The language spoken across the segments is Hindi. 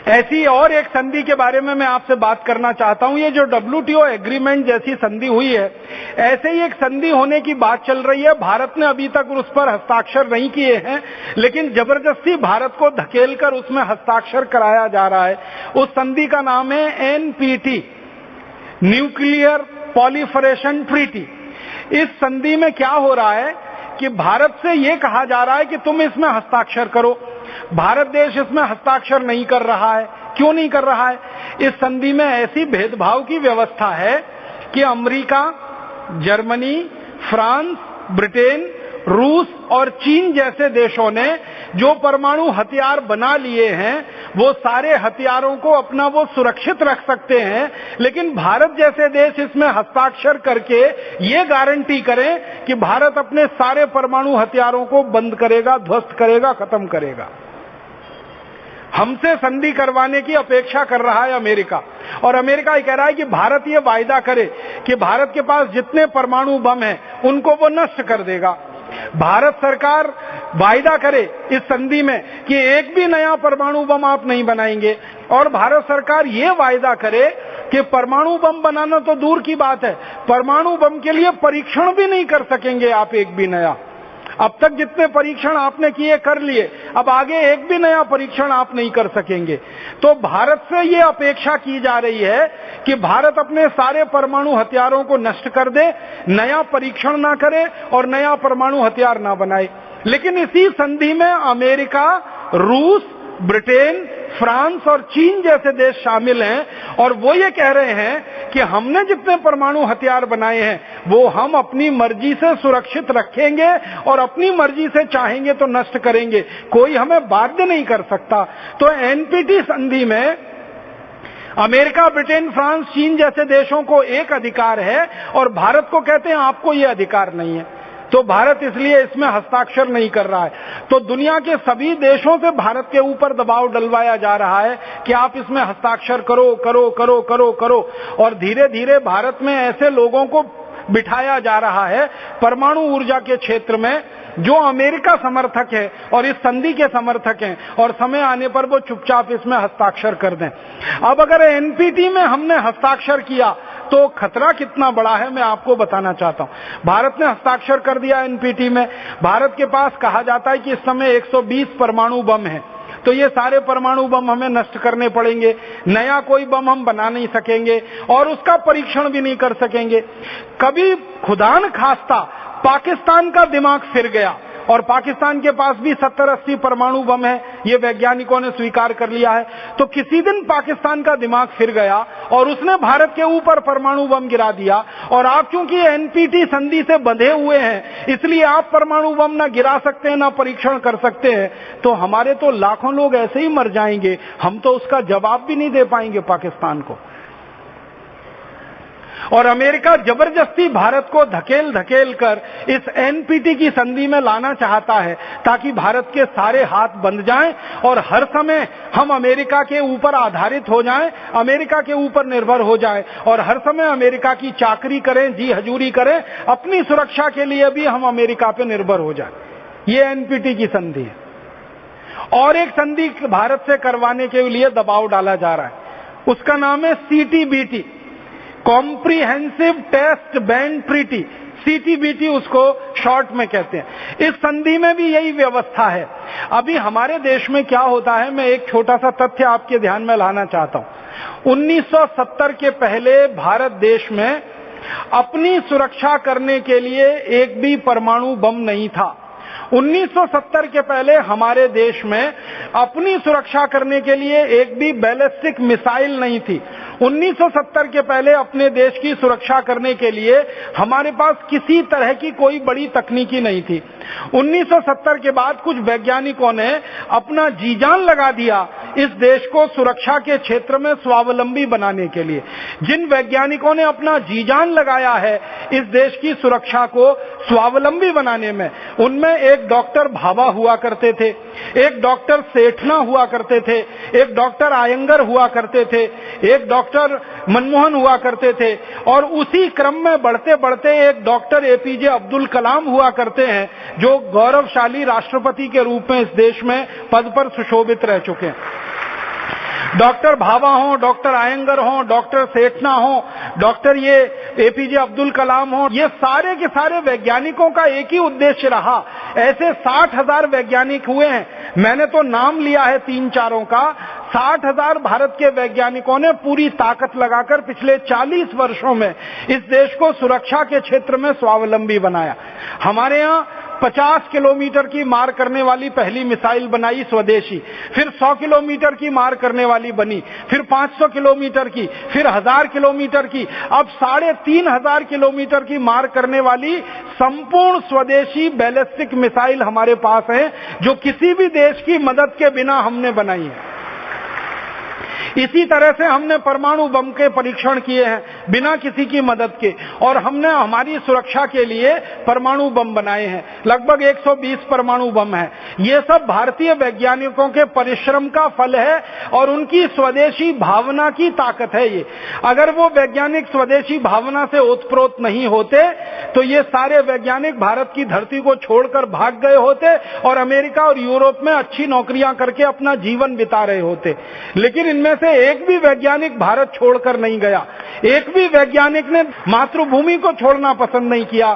ऐसी और एक संधि के बारे में मैं आपसे बात करना चाहता हूं। ये जो WTO एग्रीमेंट जैसी संधि हुई है, ऐसे ही एक संधि होने की बात चल रही है। भारत ने अभी तक उस पर हस्ताक्षर नहीं किए हैं, लेकिन जबरदस्ती भारत को धकेलकर उसमें हस्ताक्षर कराया जा रहा है। उस संधि का नाम है NPT, न्यूक्लियर पॉलीफरेशन ट्रीटी। इस संधि में क्या हो रहा है कि भारत से यह कहा जा रहा है कि तुम इसमें हस्ताक्षर करो। भारत देश इसमें हस्ताक्षर नहीं कर रहा है। क्यों नहीं कर रहा है? इस संधि में ऐसी भेदभाव की व्यवस्था है कि अमेरिका, जर्मनी, फ्रांस, ब्रिटेन, रूस और चीन जैसे देशों ने जो परमाणु हथियार बना लिए हैं, वो सारे हथियारों को अपना वो सुरक्षित रख सकते हैं, लेकिन भारत जैसे देश इसमें हस्ताक्षर करके ये गारंटी करें कि भारत अपने सारे परमाणु हथियारों को बंद करेगा, ध्वस्त करेगा, खत्म करेगा। हमसे संधि करवाने की अपेक्षा कर रहा है अमेरिका, और अमेरिका ये कह रहा है कि भारत ये वायदा करे कि भारत के पास जितने परमाणु बम हैं उनको वो नष्ट कर देगा। भारत सरकार वायदा करे इस संधि में कि एक भी नया परमाणु बम आप नहीं बनाएंगे, और भारत सरकार ये वायदा करे कि परमाणु बम बनाना तो दूर की बात है, परमाणु बम के लिए परीक्षण भी नहीं कर सकेंगे आप एक भी नया। अब तक जितने परीक्षण आपने किए कर लिए, अब आगे एक भी नया परीक्षण आप नहीं कर सकेंगे। तो भारत से ये अपेक्षा की जा रही है कि भारत अपने सारे परमाणु हथियारों को नष्ट कर दे, नया परीक्षण ना करे और नया परमाणु हथियार ना बनाए। लेकिन इसी संधि में अमेरिका, रूस, ब्रिटेन, फ्रांस और चीन जैसे देश शामिल हैं, और वो ये कह रहे हैं कि हमने जितने परमाणु हथियार बनाए हैं वो हम अपनी मर्जी से सुरक्षित रखेंगे और अपनी मर्जी से चाहेंगे तो नष्ट करेंगे, कोई हमें बाध्य नहीं कर सकता। तो NPT संधि में अमेरिका, ब्रिटेन, फ्रांस, चीन जैसे देशों को एक अधिकार है और भारत को कहते हैं आपको ये अधिकार नहीं है, तो भारत इसलिए इसमें हस्ताक्षर नहीं कर रहा है। तो दुनिया के सभी देशों से भारत के ऊपर दबाव डलवाया जा रहा है कि आप इसमें हस्ताक्षर करो करो करो करो करो, और धीरे धीरे भारत में ऐसे लोगों को बिठाया जा रहा है परमाणु ऊर्जा के क्षेत्र में जो अमेरिका समर्थक है और इस संधि के समर्थक हैं, और समय आने पर वो चुपचाप इसमें हस्ताक्षर कर दें। अब अगर NPT में हमने हस्ताक्षर किया तो खतरा कितना बड़ा है मैं आपको बताना चाहता हूं। भारत ने हस्ताक्षर कर दिया NPT में। भारत के पास कहा जाता है कि इस समय 120 परमाणु बम हैं, तो ये सारे परमाणु बम हमें नष्ट करने पड़ेंगे, नया कोई बम हम बना नहीं सकेंगे और उसका परीक्षण भी नहीं कर सकेंगे। कभी खुदा न खास्ता पाकिस्तान का दिमाग फिर गया, और पाकिस्तान के पास भी 70-80 परमाणु बम है, ये वैज्ञानिकों ने स्वीकार कर लिया है। तो किसी दिन पाकिस्तान का दिमाग फिर गया और उसने भारत के ऊपर परमाणु बम गिरा दिया, और आप चूंकि NPT संधि से बंधे हुए हैं इसलिए आप परमाणु बम ना गिरा सकते हैं ना परीक्षण कर सकते हैं, तो हमारे तो लाखों लोग ऐसे ही मर जाएंगे, हम तो उसका जवाब भी नहीं दे पाएंगे पाकिस्तान को। और अमेरिका जबरदस्ती भारत को धकेल धकेल कर इस NPT की संधि में लाना चाहता है ताकि भारत के सारे हाथ बंध जाएं और हर समय हम अमेरिका के ऊपर आधारित हो जाएं, अमेरिका के ऊपर निर्भर हो जाएं और हर समय अमेरिका की चाकरी करें, जी हजूरी करें, अपनी सुरक्षा के लिए भी हम अमेरिका पे निर्भर हो जाएं। ये NPT की संधि है। और एक संधि भारत से करवाने के लिए दबाव डाला जा रहा है, उसका नाम है CTBT, comprehensive test ban treaty. CTBT उसको शॉर्ट में कहते हैं। इस संधि में भी यही व्यवस्था है। अभी हमारे देश में क्या होता है, मैं एक छोटा सा तथ्य आपके ध्यान में लाना चाहता हूं। 1970 के पहले भारत देश में अपनी सुरक्षा करने के लिए एक भी परमाणु बम नहीं था। 1970 के पहले हमारे देश में अपनी सुरक्षा करने के लिए एक भी बैलिस्टिक मिसाइल नहीं थी। 1970 के पहले अपने देश की सुरक्षा करने के लिए हमारे पास किसी तरह की कोई बड़ी तकनीकी नहीं थी। 1970 के बाद कुछ वैज्ञानिकों ने अपना जी जान लगा दिया इस देश को सुरक्षा के क्षेत्र में स्वावलंबी बनाने के लिए। जिन वैज्ञानिकों ने अपना जी जान लगाया है इस देश की सुरक्षा को स्वावलंबी बनाने में, उनमें एक डॉक्टर भाभा हुआ करते थे, एक डॉक्टर सेठना हुआ करते थे, एक डॉक्टर आयंगर हुआ करते थे, एक डॉक्टर मनमोहन हुआ करते थे, और उसी क्रम में बढ़ते बढ़ते एक डॉक्टर APJ अब्दुल कलाम हुआ करते हैं जो गौरवशाली राष्ट्रपति के रूप में इस देश में पद पर सुशोभित रह चुके हैं। डॉक्टर भाभा हो, डॉक्टर आयंगर हो, डॉक्टर सेठना हो, डॉक्टर ये एपीजे अब्दुल कलाम हो, ये सारे के सारे वैज्ञानिकों का एक ही उद्देश्य रहा। ऐसे 60,000 वैज्ञानिक हुए हैं, मैंने तो नाम लिया है 3-4 का। 60,000 भारत के वैज्ञानिकों ने पूरी ताकत लगाकर पिछले 40 वर्षों में इस देश को सुरक्षा के क्षेत्र में स्वावलंबी बनाया। हमारे यहाँ 50 किलोमीटर की मार करने वाली पहली मिसाइल बनाई स्वदेशी, फिर 100 किलोमीटर की मार करने वाली बनी, फिर 500 किलोमीटर की, फिर 1000 किलोमीटर की, अब 3,500 किलोमीटर की मार करने वाली संपूर्ण स्वदेशी बैलिस्टिक मिसाइल हमारे पास है, जो किसी भी देश की मदद के बिना हमने बनाई है। इसी तरह से हमने परमाणु बम के परीक्षण किए हैं बिना किसी की मदद के, और हमने हमारी सुरक्षा के लिए परमाणु बम बनाए हैं। लगभग 120 परमाणु बम हैं। ये सब भारतीय वैज्ञानिकों के परिश्रम का फल है और उनकी स्वदेशी भावना की ताकत है ये। अगर वो वैज्ञानिक स्वदेशी भावना से ओतप्रोत नहीं होते तो ये सारे वैज्ञानिक भारत की धरती को छोड़कर भाग गए होते और अमेरिका और यूरोप में अच्छी नौकरियां करके अपना जीवन बिता रहे होते। लेकिन इनमें से एक भी वैज्ञानिक भारत छोड़कर नहीं गया। एक भी वैज्ञानिक ने मातृभूमि को छोड़ना पसंद नहीं किया।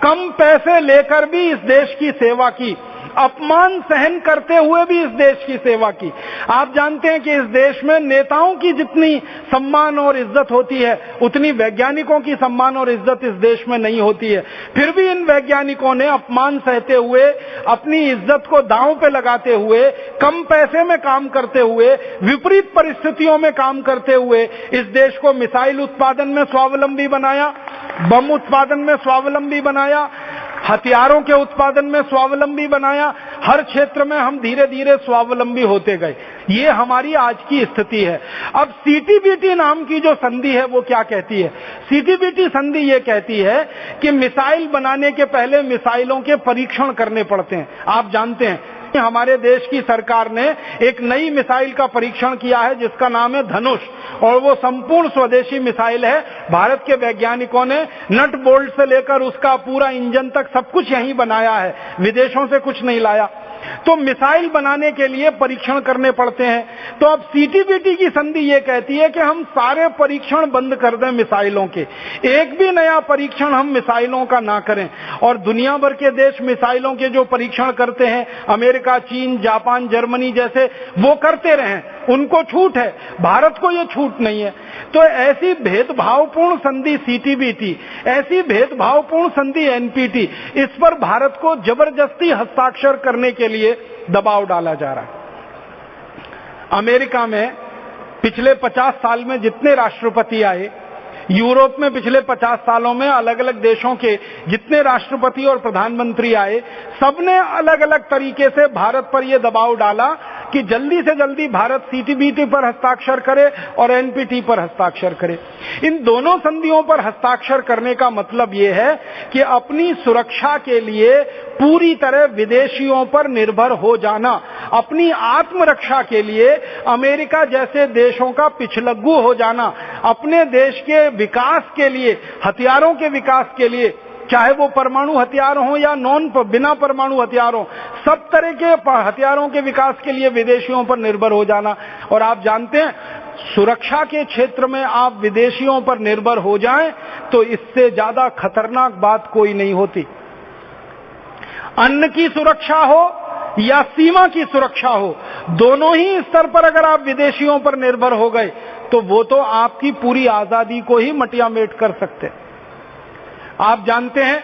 कम पैसे लेकर भी इस देश की सेवा की, अपमान सहन करते हुए भी इस देश की सेवा की। आप जानते हैं कि इस देश में नेताओं की जितनी सम्मान और इज्जत होती है उतनी वैज्ञानिकों की सम्मान और इज्जत इस देश में नहीं होती है। फिर भी इन वैज्ञानिकों ने अपमान सहते हुए, अपनी इज्जत को दांव पे लगाते हुए, कम पैसे में काम करते हुए, विपरीत परिस्थितियों में काम करते हुए इस देश को मिसाइल उत्पादन में स्वावलंबी बनाया, बम उत्पादन में स्वावलंबी बनाया, हथियारों के उत्पादन में स्वावलंबी बनाया। हर क्षेत्र में हम धीरे धीरे स्वावलंबी होते गए। ये हमारी आज की स्थिति है। अब सीटीबीटी नाम की जो संधि है वो क्या कहती है? सीटीबीटी संधि ये कहती है कि मिसाइल बनाने के पहले मिसाइलों के परीक्षण करने पड़ते हैं। आप जानते हैं हमारे देश की सरकार ने एक नई मिसाइल का परीक्षण किया है जिसका नाम है धनुष, और वो संपूर्ण स्वदेशी मिसाइल है। भारत के वैज्ञानिकों ने नट बोल्ट से लेकर उसका पूरा इंजन तक सब कुछ यहीं बनाया है, विदेशों से कुछ नहीं लाया। तो मिसाइल बनाने के लिए परीक्षण करने पड़ते हैं। तो अब सीटीबीटी की संधि ये कहती है कि हम सारे परीक्षण बंद कर दें मिसाइलों के, एक भी नया परीक्षण हम मिसाइलों का ना करें। और दुनिया भर के देश मिसाइलों के जो परीक्षण करते हैं, अमेरिका, चीन, जापान, जर्मनी जैसे, वो करते रहें, उनको छूट है, भारत को ये छूट नहीं है। तो ऐसी भेदभावपूर्ण संधि सीटीबीटी, ऐसी भेदभावपूर्ण संधि एनपीटी, इस पर भारत को जबरदस्ती हस्ताक्षर करने के लिए दबाव डाला जा रहा है। अमेरिका में पिछले 50 साल में जितने राष्ट्रपति आए, यूरोप में पिछले 50 सालों में अलग अलग देशों के जितने राष्ट्रपति और प्रधानमंत्री आए, सबने अलग अलग तरीके से भारत पर यह दबाव डाला कि जल्दी से जल्दी भारत सीटीबीटी पर हस्ताक्षर करे और एनपीटी पर हस्ताक्षर करे। इन दोनों संधियों पर हस्ताक्षर करने का मतलब यह है कि अपनी सुरक्षा के लिए पूरी तरह विदेशियों पर निर्भर हो जाना, अपनी आत्मरक्षा के लिए अमेरिका जैसे देशों का पिछलग्गू हो जाना, अपने देश के विकास के लिए, हथियारों के विकास के लिए, चाहे वो परमाणु हथियार हो या बिना परमाणु हथियार हो, सब तरह के हथियारों के विकास के लिए विदेशियों पर निर्भर हो जाना। और आप जानते हैं, सुरक्षा के क्षेत्र में आप विदेशियों पर निर्भर हो जाएं तो इससे ज्यादा खतरनाक बात कोई नहीं होती। अन्न की सुरक्षा हो या सीमा की सुरक्षा हो, दोनों ही स्तर पर अगर आप विदेशियों पर निर्भर हो गए तो वो तो आपकी पूरी आजादी को ही मटियामेट कर सकते हैं। आप जानते हैं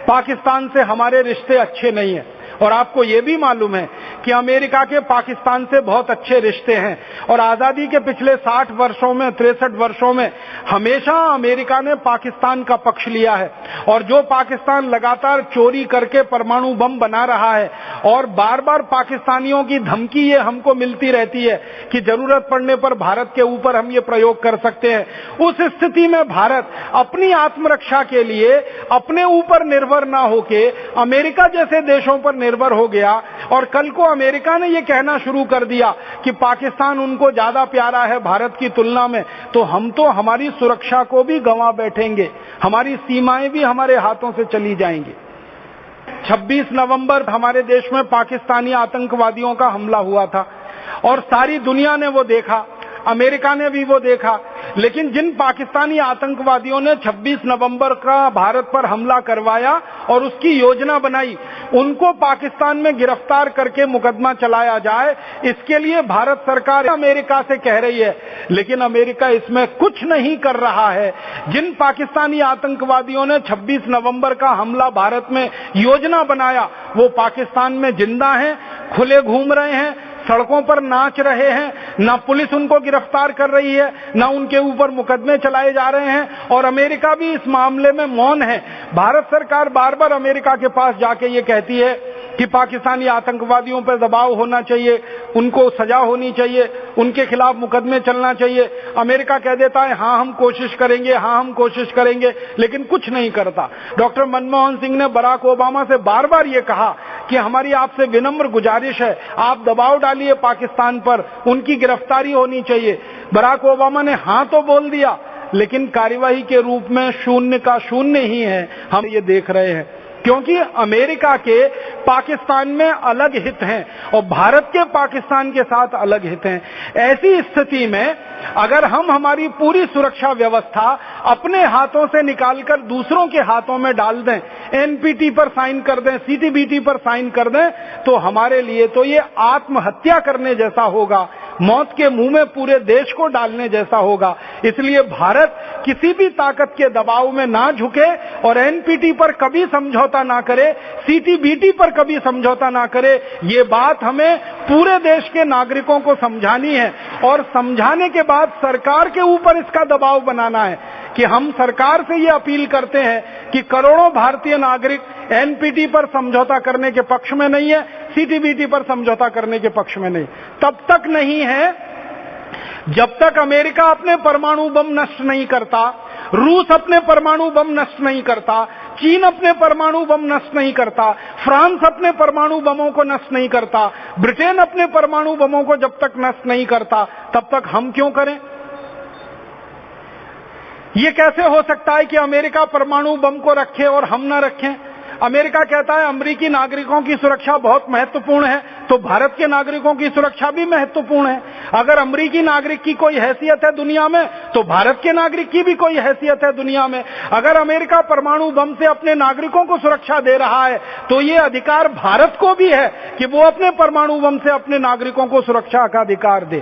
पाकिस्तान से हमारे रिश्ते अच्छे नहीं हैं, और आपको ये भी मालूम है कि अमेरिका के पाकिस्तान से बहुत अच्छे रिश्ते हैं। और आजादी के पिछले 60 वर्षों में, 63 वर्षों में हमेशा अमेरिका ने पाकिस्तान का पक्ष लिया है। और जो पाकिस्तान लगातार चोरी करके परमाणु बम बना रहा है और बार बार पाकिस्तानियों की धमकी ये हमको मिलती रहती है कि जरूरत पड़ने पर भारत के ऊपर हम ये प्रयोग कर सकते हैं, उस स्थिति में भारत अपनी आत्मरक्षा के लिए अपने ऊपर निर्भर ना होके अमेरिका जैसे देशों पर निर्भर हो गया। और कल को अमेरिका ने यह कहना शुरू कर दिया कि पाकिस्तान उनको ज्यादा प्यारा है भारत की तुलना में, तो हम तो हमारी सुरक्षा को भी गंवा बैठेंगे, हमारी सीमाएं भी हमारे हाथों से चली जाएंगी। 26 नवंबर हमारे देश में पाकिस्तानी आतंकवादियों का हमला हुआ था और सारी दुनिया ने वो देखा। अमेरिका ने भी वो देखा। लेकिन जिन पाकिस्तानी आतंकवादियों ने 26 नवंबर का भारत पर हमला करवाया और उसकी योजना बनाई, उनको पाकिस्तान में गिरफ्तार करके मुकदमा चलाया जाए, इसके लिए भारत सरकार अमेरिका से कह रही है, लेकिन अमेरिका इसमें कुछ नहीं कर रहा है। जिन पाकिस्तानी आतंकवादियों ने 26 नवंबर का हमला भारत में योजना बनाया, वो पाकिस्तान में जिंदा हैं, खुले घूम रहे हैं, सड़कों पर नाच रहे हैं, ना पुलिस उनको गिरफ्तार कर रही है, ना उनके ऊपर मुकदमे चलाए जा रहे हैं, और अमेरिका भी इस मामले में मौन है। भारत सरकार बार बार अमेरिका के पास जाके ये कहती है कि पाकिस्तानी आतंकवादियों पर दबाव होना चाहिए, उनको सजा होनी चाहिए, उनके खिलाफ मुकदमे चलना चाहिए। अमेरिका कह देता है हाँ हम कोशिश करेंगे, हाँ हम कोशिश करेंगे, लेकिन कुछ नहीं करता। डॉक्टर मनमोहन सिंह ने बराक ओबामा से बार बार ये कहा कि हमारी आपसे विनम्र गुजारिश है, आप दबाव डालिए पाकिस्तान पर, उनकी गिरफ्तारी होनी चाहिए। बराक ओबामा ने हाँ तो बोल दिया, लेकिन कार्यवाही के रूप में शून्य का शून्य ही है। हम ये देख रहे हैं क्योंकि अमेरिका के पाकिस्तान में अलग हित हैं और भारत के पाकिस्तान के साथ अलग हित हैं। ऐसी स्थिति में अगर हम हमारी पूरी सुरक्षा व्यवस्था अपने हाथों से निकालकर दूसरों के हाथों में डाल दें, एनपीटी पर साइन कर दें, सीटीबीटी पर साइन कर दें, तो हमारे लिए तो ये आत्महत्या करने जैसा होगा, मौत के मुंह में पूरे देश को डालने जैसा होगा। इसलिए भारत किसी भी ताकत के दबाव में ना झुके और एनपीटी पर कभी समझौता ना करे, सीटीबीटी पर कभी समझौता ना करे। ये बात हमें पूरे देश के नागरिकों को समझानी है और समझाने के बाद सरकार के ऊपर इसका दबाव बनाना है कि हम सरकार से ये अपील करते हैं कि करोड़ों भारतीय नागरिक एनपीटी पर समझौता करने के पक्ष में नहीं है, सीटीबीटी पर समझौता करने के पक्ष में नहीं। तब तक नहीं है जब तक अमेरिका अपने परमाणु बम नष्ट नहीं करता, रूस अपने परमाणु बम नष्ट नहीं करता, चीन अपने परमाणु बम नष्ट नहीं करता, फ्रांस अपने परमाणु बमों को नष्ट नहीं करता, ब्रिटेन अपने परमाणु बमों को जब तक नष्ट नहीं करता, तब तक हम क्यों करें? ये कैसे हो सकता है कि अमेरिका परमाणु बम को रखे और हम न रखें? अमेरिका कहता है अमेरिकी नागरिकों की सुरक्षा बहुत महत्वपूर्ण है, तो भारत के नागरिकों की सुरक्षा भी महत्वपूर्ण है। अगर अमेरिकी नागरिक की कोई हैसियत है दुनिया में, तो भारत के नागरिक की भी कोई हैसियत है दुनिया में। अगर अमेरिका परमाणु बम से अपने नागरिकों को सुरक्षा दे रहा है, तो ये अधिकार भारत को भी है कि वो अपने परमाणु बम से अपने नागरिकों को सुरक्षा का अधिकार दे।